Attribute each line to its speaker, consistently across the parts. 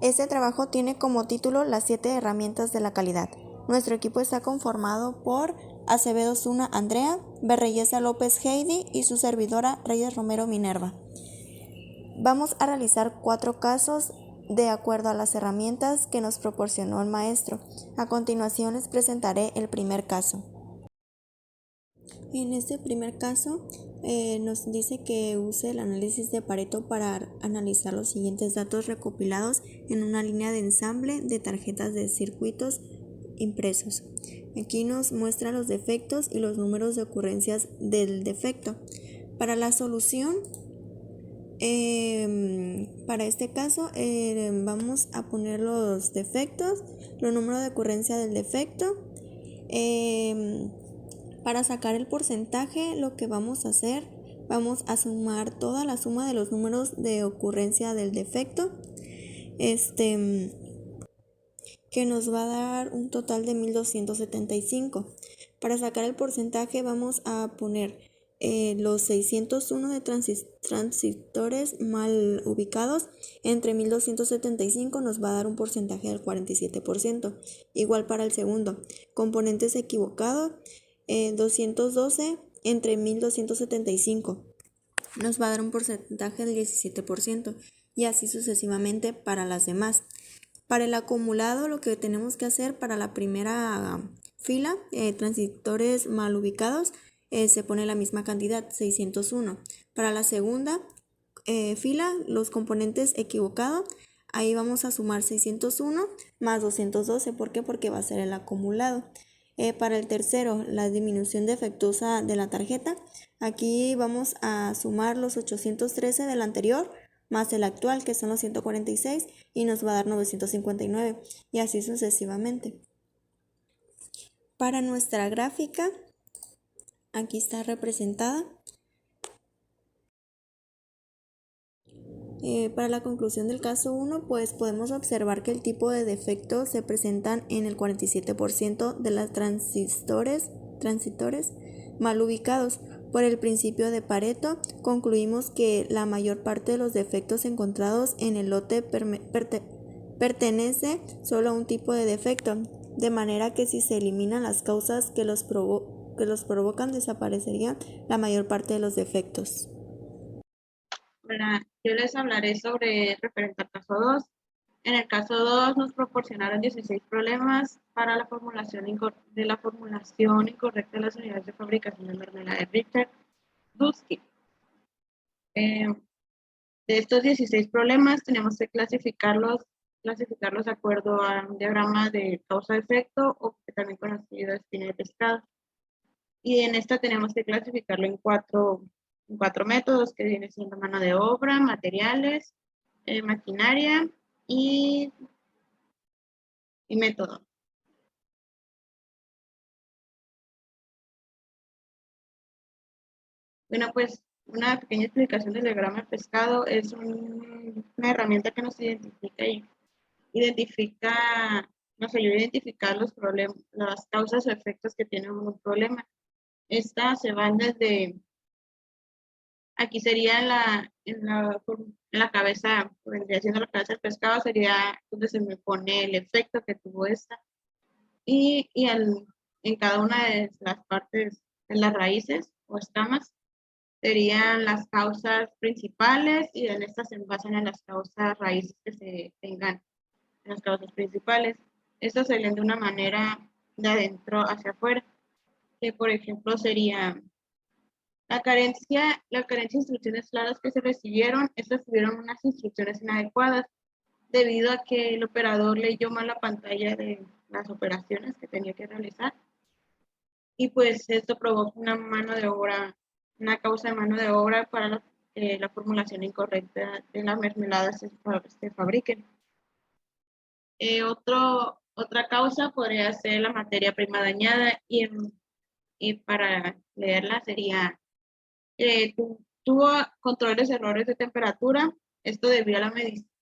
Speaker 1: Este trabajo tiene como título Las 7 herramientas de la calidad. Nuestro equipo está conformado por Acevedo Zuna Andrea, Berreyesa López Heidi y su servidora Reyes Romero Minerva. Vamos a realizar 4 casos de acuerdo a las herramientas que nos proporcionó el maestro. A continuación les presentaré el primer caso. En este primer caso nos dice que use el análisis de Pareto para analizar los siguientes datos recopilados en una línea de ensamble de tarjetas de circuitos impresos. Aquí nos muestra los defectos y los números de ocurrencias del defecto. Para la solución, para este caso vamos a poner los defectos, los números de ocurrencia del defecto. Para sacar el porcentaje, lo que vamos a hacer, vamos a sumar toda la suma de los números de ocurrencia del defecto, que nos va a dar un total de 1275. Para sacar el porcentaje vamos a poner los 601 de transistores mal ubicados entre 1275, nos va a dar un porcentaje del 47%. Igual para el segundo, componentes equivocados, 212 entre 1275, nos va a dar un porcentaje del 17%, y así sucesivamente para las demás. Para el acumulado, lo que tenemos que hacer para la primera fila, transistores mal ubicados, se pone la misma cantidad, 601. Para la segunda fila, los componentes equivocados, ahí vamos a sumar 601 más 212. ¿Por qué? Porque va a ser el acumulado. Para el tercero, la disminución defectuosa de la tarjeta, aquí vamos a sumar los 813 del anterior más el actual, que son los 146, y nos va a dar 959, y así sucesivamente. Para nuestra gráfica, aquí está representada. Para la conclusión del caso 1, pues podemos observar que el tipo de defectos se presentan en el 47% de los transistores mal ubicados. Por el principio de Pareto, concluimos que la mayor parte de los defectos encontrados en el lote pertenece solo a un tipo de defecto, de manera que si se eliminan las causas que los provocan, desaparecería la mayor parte de los defectos.
Speaker 2: Hola, yo les hablaré sobre referente al caso 2. En el caso 2 nos proporcionaron 16 problemas para la formulación incorrecta de las unidades de fabricación de mermelada de Richard-Dusky. De estos 16 problemas tenemos que clasificarlos de acuerdo a un diagrama de causa-efecto, o que también conocido es espina de pescado. Y en esta tenemos que clasificarlo en cuatro métodos, que viene siendo mano de obra, materiales, maquinaria y método. Bueno, pues una pequeña explicación del diagrama de pescado es una herramienta que nos nos ayuda a identificar los problemas, las causas o efectos que tiene un problema. Estas se van desde, aquí sería en la cabeza, vendría siendo la cabeza del pescado, sería donde se me pone el efecto que tuvo esta. En cada una de las partes, en las raíces o escamas, serían las causas principales, y en estas se basan en las causas raíces que se tengan en las causas principales. Estas se leen de una manera de adentro hacia afuera, que por ejemplo sería la carencia de instrucciones claras que se recibieron. Estas tuvieron unas instrucciones inadecuadas debido a que el operador leyó mal la pantalla de las operaciones que tenía que realizar, y pues esto provoca una causa de mano de obra para la formulación incorrecta de las mermeladas se fabriquen. Otra causa podría ser la materia prima dañada, y para leerla sería tuvo controles de errores de temperatura. Esto debido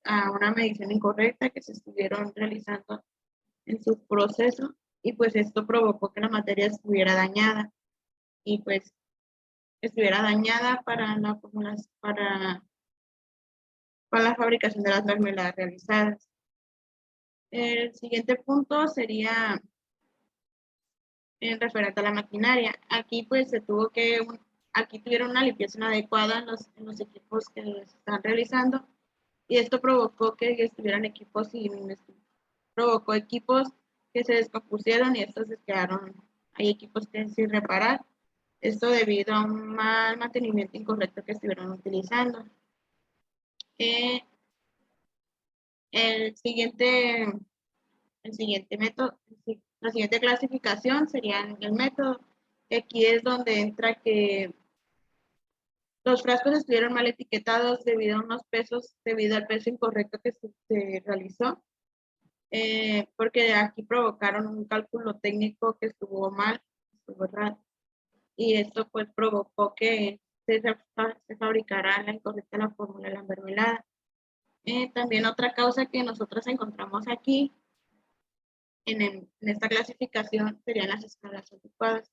Speaker 2: a una medición incorrecta que se estuvieron realizando en su proceso, y pues esto provocó que la materia estuviera dañada, y pues estuviera dañada para la fabricación de las mermeladas realizadas. El siguiente punto sería en referente a la maquinaria. Aquí pues aquí tuvieron una limpieza inadecuada en los equipos que se están realizando y esto provocó que estuvieran equipos provocó equipos que se descompusieron y estos se quedaron, hay equipos que sin reparar, esto debido a un mal mantenimiento incorrecto que estuvieron utilizando. Eh, el siguiente método, la siguiente clasificación sería el método. Aquí es donde entra que los frascos estuvieron mal etiquetados debido a unos pesos, debido al peso incorrecto que se realizó, porque aquí provocaron un cálculo técnico que estuvo mal, estuvo errado, y esto pues provocó que se fabricara la incorrecta la fórmula de la mermelada. También otra causa que nosotros encontramos aquí en esta clasificación serían las escalas adecuadas.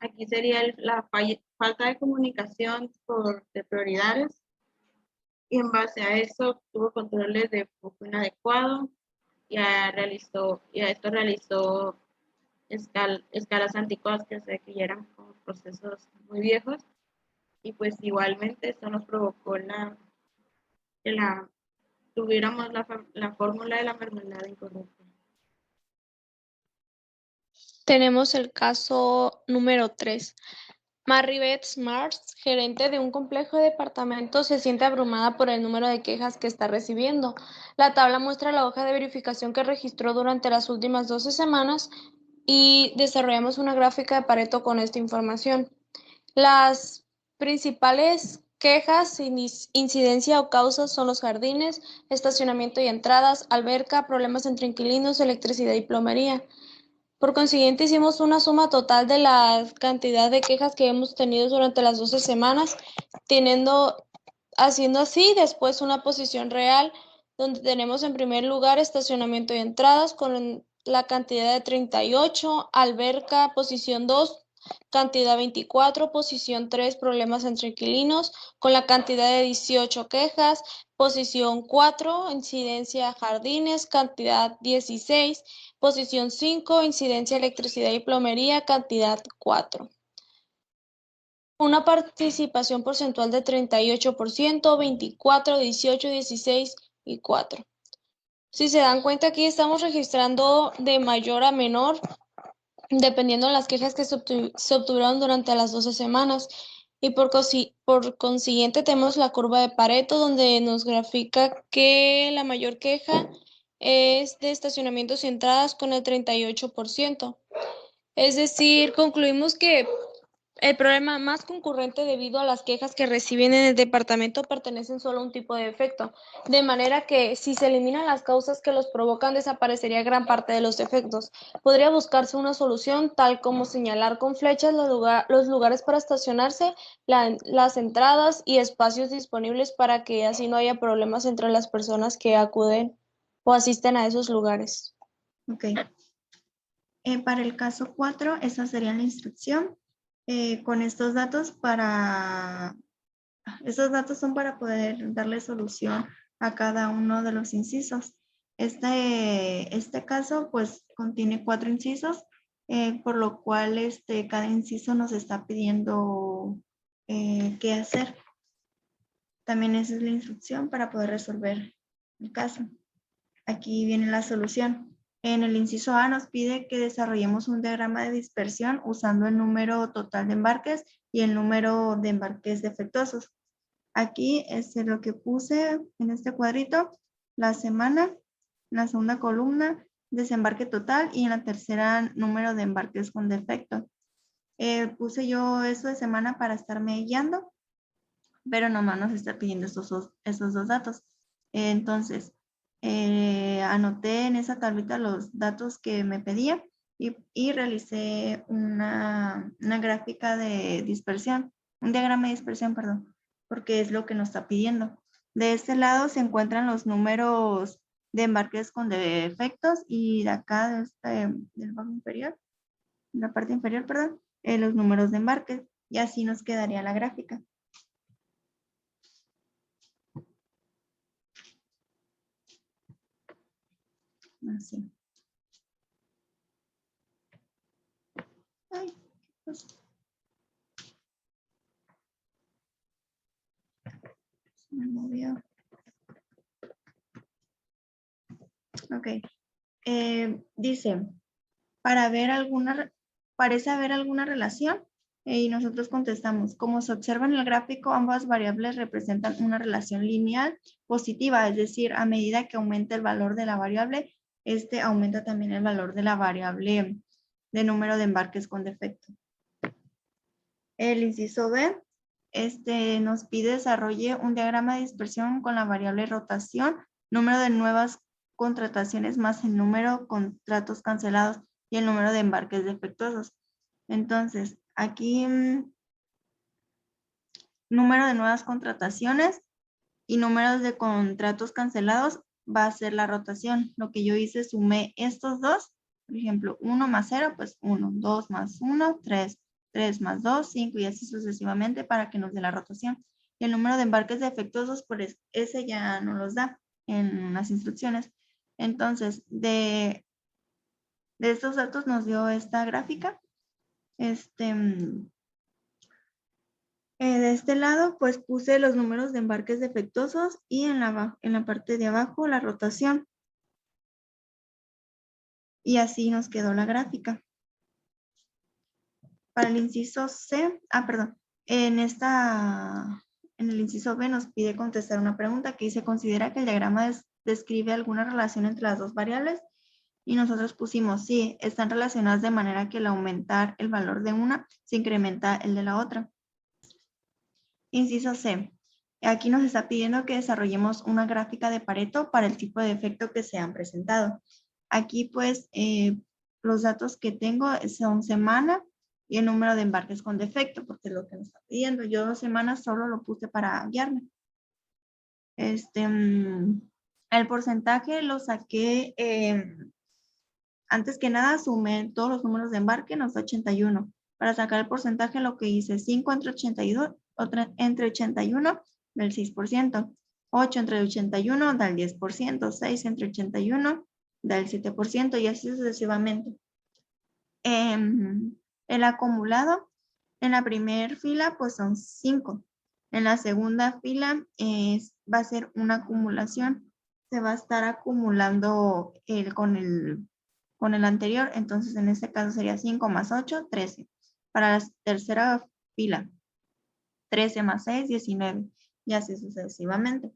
Speaker 2: Aquí sería la falta de comunicación de prioridades y en base a eso tuvo controles de flujo inadecuado y a esto realizó escalas anticuadas que ya eran como procesos muy viejos y pues igualmente esto nos provocó que tuviéramos la fórmula de la mermelada incorrecta.
Speaker 3: Tenemos el caso número 3. Maribeth Smarts, gerente de un complejo de departamentos, se siente abrumada por el número de quejas que está recibiendo. La tabla muestra la hoja de verificación que registró durante las últimas 12 semanas y desarrollamos una gráfica de Pareto con esta información. Las principales quejas, incidencia o causas son los jardines, estacionamiento y entradas, alberca, problemas entre inquilinos, electricidad y plomería. Por consiguiente, hicimos una suma total de la cantidad de quejas que hemos tenido durante las 12 semanas, haciendo así después una posición real, donde tenemos en primer lugar estacionamiento y entradas con la cantidad de 38, alberca, posición 2, cantidad 24, posición 3, problemas entre inquilinos, con la cantidad de 18 quejas, posición 4, incidencia jardines, cantidad 16, posición 5, incidencia electricidad y plomería, cantidad 4. Una participación porcentual de 38%, 24, 18, 16 y 4. Si se dan cuenta, aquí estamos registrando de mayor a menor, dependiendo de las quejas que se obtuvieron durante las 12 semanas. Y por consiguiente tenemos la curva de Pareto, donde nos grafica que la mayor queja es de estacionamientos y entradas con el 38%. Es decir, concluimos que el problema más concurrente debido a las quejas que reciben en el departamento pertenecen solo a un tipo de defecto, de manera que si se eliminan las causas que los provocan, desaparecería gran parte de los defectos. Podría buscarse una solución tal como señalar con flechas los lugares para estacionarse, las entradas y espacios disponibles para que así no haya problemas entre las personas que acuden o asisten a esos lugares.
Speaker 1: Ok. Para el caso 4, esa sería la instrucción. Con estos datos son para poder darle solución a cada uno de los incisos. Este caso pues contiene 4 incisos, por lo cual cada inciso nos está pidiendo qué hacer. También esa es la instrucción para poder resolver el caso. Aquí viene la solución. En el inciso A nos pide que desarrollemos un diagrama de dispersión usando el número total de embarques y el número de embarques defectuosos. Aquí es lo que puse en este cuadrito, la semana, en la segunda columna, desembarque total y en la tercera, número de embarques con defecto. Puse yo eso de semana para estarme guiando, pero nomás nos está pidiendo esos dos datos. Entonces, anoté en esa tablita los datos que me pedía y realicé una gráfica de dispersión, un diagrama de dispersión, perdón, porque es lo que nos está pidiendo. De este lado se encuentran los números de embarques con defectos y de acá, del bajo inferior, la parte inferior, perdón, los números de embarques, y así nos quedaría la gráfica.
Speaker 4: Así. Ay, ¿qué pasó? Se me movió. Ok. Dice, parece haber alguna relación y nosotros contestamos, como se observa en el gráfico, ambas variables representan una relación lineal positiva, es decir, a medida que aumenta el valor de la variable, aumenta también el valor de la variable de número de embarques con defecto. El inciso B nos pide desarrolle un diagrama de dispersión con la variable rotación, número de nuevas contrataciones más el número de contratos cancelados y el número de embarques defectuosos. Entonces, aquí número de nuevas contrataciones y números de contratos cancelados va a ser la rotación. Lo que yo hice, sumé estos dos, por ejemplo, 1 más 0, pues 1, 2 más 1, 3, 3 más 2, 5 y así sucesivamente para que nos dé la rotación. Y el número de embarques defectuosos, pues ese ya no los da en las instrucciones. Entonces, de estos datos nos dio esta gráfica. De este lado, pues puse los números de embarques defectuosos y en la parte de abajo la rotación. Y así nos quedó la gráfica. Para el inciso C, perdón, en el inciso B nos pide contestar una pregunta que dice, ¿considera que el diagrama describe alguna relación entre las dos variables? Y nosotros pusimos, sí, están relacionadas de manera que al aumentar el valor de una, se incrementa el de la otra. Inciso C. Aquí nos está pidiendo que desarrollemos una gráfica de Pareto para el tipo de defecto que se han presentado. Aquí pues los datos que tengo son semana y el número de embarques con defecto, porque es lo que nos está pidiendo. Yo 2 semanas solo lo puse para guiarme. El porcentaje lo saqué, antes que nada sumé todos los números de embarque, nos da 81. Para sacar el porcentaje lo que hice, 5 entre 82, entre 81 del 6%, 8 entre 81 da el 10%, 6 entre 81 da el 7% y así sucesivamente. El acumulado en la primera fila pues son 5. En la segunda fila va a ser una acumulación. Se va a estar acumulando con el anterior. Entonces en este caso sería 5 más 8, 13. Para la tercera fila, 13 más 6, 19. Y así sucesivamente.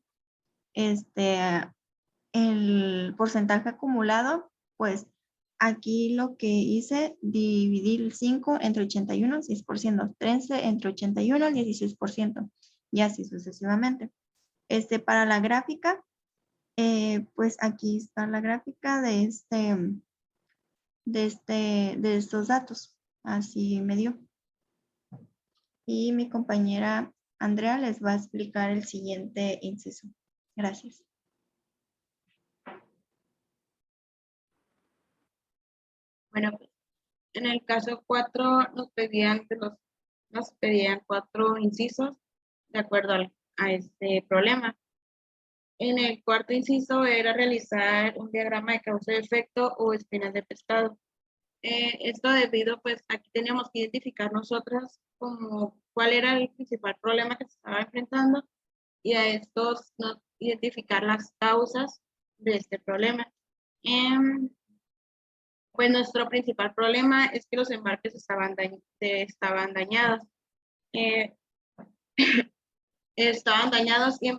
Speaker 4: El porcentaje acumulado, pues aquí lo que hice, dividir el 5 entre 81, 6%, 13 entre 81, 16%, y así sucesivamente. Para la gráfica, pues aquí está la gráfica de estos datos. Así me dio. Y mi compañera Andrea les va a explicar el siguiente inciso. Gracias.
Speaker 2: Bueno, pues, en el caso 4 nos pedían 4 incisos de acuerdo a este problema. En el cuarto inciso era realizar un diagrama de causa y efecto o espinas de pescado. Esto debido, pues aquí teníamos que identificar nosotras como cuál era el principal problema que se estaba enfrentando y a estos identificar las causas de este problema. Pues nuestro principal problema es que los embarques estaban dañados. Estaban dañados y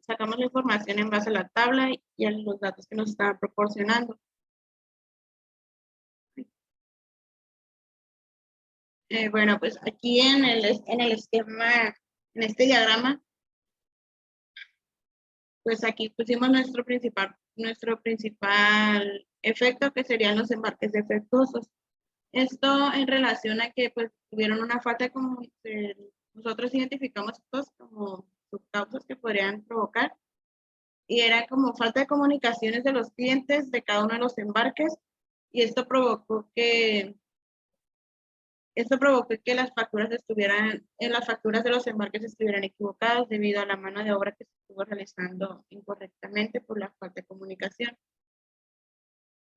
Speaker 2: sacamos la información en base a la tabla y a los datos que nos estaban proporcionando. Bueno, pues aquí en el esquema, en este diagrama, pues aquí pusimos nuestro principal efecto, que serían los embarques defectuosos. Esto en relación a que pues tuvieron una falta nosotros identificamos estos como subcausas que podrían provocar, y era como falta de comunicaciones de los clientes de cada uno de los embarques, y esto provocó que las facturas de los embarques estuvieran equivocadas debido a la mano de obra que se estuvo realizando incorrectamente por la falta de comunicación.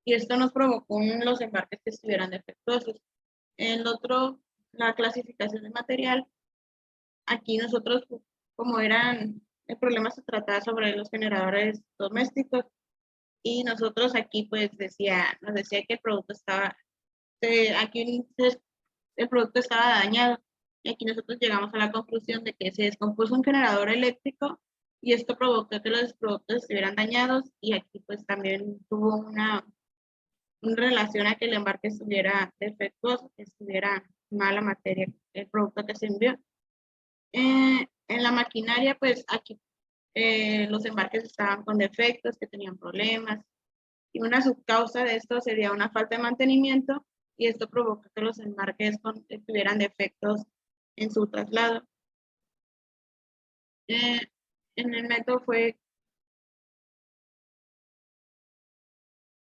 Speaker 2: y esto nos provocó los embarques que estuvieran defectuosos. El otro, la clasificación de material, aquí nosotros, como el problema se trataba sobre los generadores domésticos, y nosotros aquí pues nos decía que el producto estaba, el producto estaba dañado, y aquí nosotros llegamos a la conclusión de que se descompuso un generador eléctrico y esto provocó que los productos estuvieran dañados, y aquí pues también tuvo una relación a que el embarque estuviera defectuoso, que estuviera mala materia, el producto que se envió. En la maquinaria, pues aquí los embarques estaban con defectos, que tenían problemas, y una subcausa de esto sería una falta de mantenimiento, y esto provocó que los embarques tuvieran defectos en su traslado. En el método fue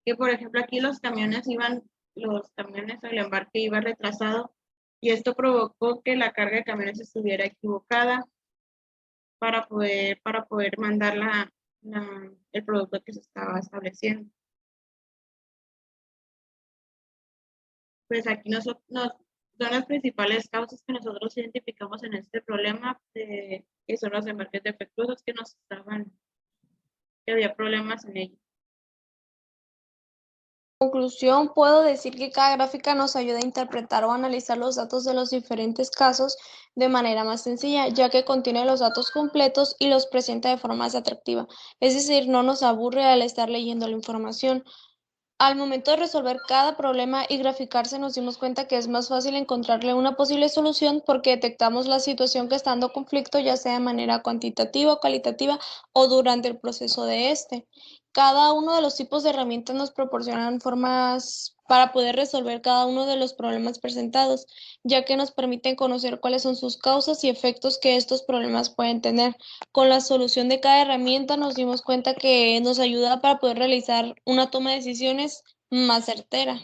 Speaker 2: que, por ejemplo, aquí los camiones, el embarque iba retrasado, y esto provocó que la carga de camiones estuviera equivocada para poder mandar el producto que se estaba estableciendo. Pues aquí son las principales causas que nosotros identificamos en este problema, que son los embarques defectuosos que había problemas en ellos.
Speaker 3: En conclusión, puedo decir que cada gráfica nos ayuda a interpretar o analizar los datos de los diferentes casos de manera más sencilla, ya que contiene los datos completos y los presenta de forma más atractiva. Es decir, no nos aburre al estar leyendo la información. Al momento de resolver cada problema y graficarse, nos dimos cuenta que es más fácil encontrarle una posible solución porque detectamos la situación que está dando conflicto, ya sea de manera cuantitativa o cualitativa o durante el proceso de este. Cada uno de los tipos de herramientas nos proporcionan formas para poder resolver cada uno de los problemas presentados, ya que nos permiten conocer cuáles son sus causas y efectos que estos problemas pueden tener. Con la solución de cada herramienta nos dimos cuenta que nos ayuda para poder realizar una toma de decisiones más certera.